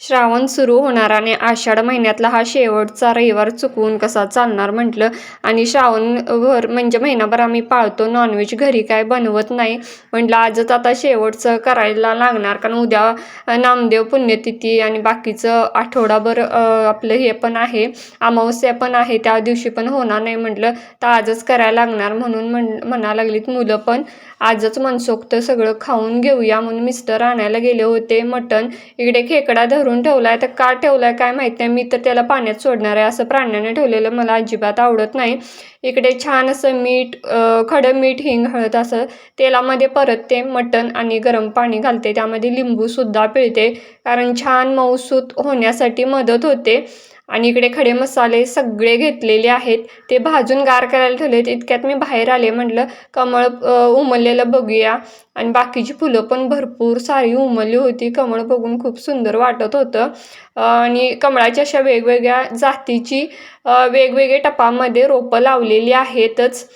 श्रावण सुरू होणार आणि आषाढ महिन्यातला हा शेवटचा रविवार चुकवून कसा चालणार म्हटलं. आणि श्रावणभर म्हणजे महिनाभर आम्ही पाळतो नॉनव्हेज, घरी काय बनवत नाही. म्हटलं आजच आता शेवटचं करायला लागणार, कारण उद्या नामदेव पुण्यतिथी आणि बाकीचं आठवडाभर आपलं हे पण आहे, अमावस्या पण आहे, त्या दिवशी पण होणार नाही. म्हटलं तर आजच करायला लागणार म्हणून म्हणा लागलीत मुलं पण. आजच मनसोक्त सगळं खाऊन घेऊया म्हणून मिस्टर आणायला गेले होते मटण. इकडे खेकडा धरून ठेवलाय, तर का ठेवलाय काय माहित नाही. मी तर त्याला पाण्यात सोडणार आहे. असं प्राण्याने ठेवलेलं मला अजिबात आवडत नाही. इकडे छान असं मीठ, खडं मीठ, हिंग, हळद असं तेलामध्ये परतते मटण आणि गरम पाणी घालते. त्यामध्ये लिंबू सुद्धा पिळते, कारण छान मऊसूत होण्यासाठी मदत होते. आणि इकडे खडे मसाले सगळे घेतलेले आहेत, ते भाजून गार करायला ठेवलेत. इतक्यात मी बाहेर आले, म्हटलं कमळ उमललेलं बघूया. आणि बाकीची फुलं पण भरपूर सारी उमलली होती. कमळ बघून खूप सुंदर वाटत होतं. आणि कमळाच्या अशा वेगवेगळ्या जातीची वेगवेगळ्या टपामध्ये रोपं लावलेली आहेतच.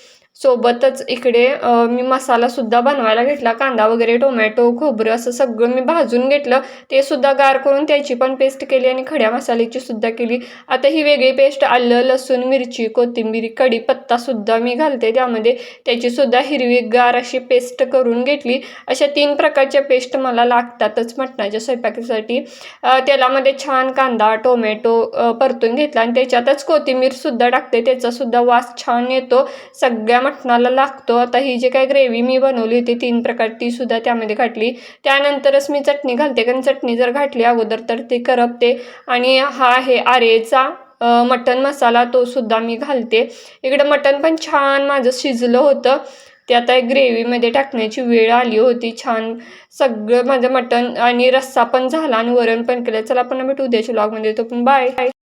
सोबतच इकडे मी मसालासुद्धा बनवायला घेतला. कांदा वगैरे, टोमॅटो, खोबरं असं सगळं मी भाजून घेतलं. ते सुद्धा गार करून त्याची पण पेस्ट केली आणि खड्या मसाल्याची सुद्धा केली. आता ही वेगळी पेस्ट आलं, लसूण, मिरची, कोथिंबीर, कढीपत्तासुद्धा मी घालते त्यामध्ये. त्याचीसुद्धा हिरवीगार अशी पेस्ट करून घेतली. अशा 3 प्रकारच्या पेस्ट मला लागतातच मटणाच्या स्वयंपाकासाठी. तेलामध्ये छान कांदा, टोमॅटो परतून घेतला आणि त्याच्यातच कोथिंबीरसुद्धा टाकते. त्याचासुद्धा वास छान येतो, सगळ्या मटणाला लागतो. आता ही जी काय ग्रेव्ही मी बनवली होती 3 प्रकार, ती सुद्धा त्यामध्ये घातली. त्यानंतरच मी चटणी घालते, कारण चटणी जर घातली अगोदर तर ते करपते. आणि हा आहे आरेचा मटण मसाला, तो सुद्धा मी घालते. इकडं मटण पण छान माझं शिजलं होतं. ते आता ग्रेव्हीमध्ये टाकण्याची वेळ आली होती. छान सगळं माझं मटण आणि रस्सा पण झाला आणि वरण पण केलं. चला आपण भेटू उद्याच्या व्लॉगमध्ये. तो पण बाय.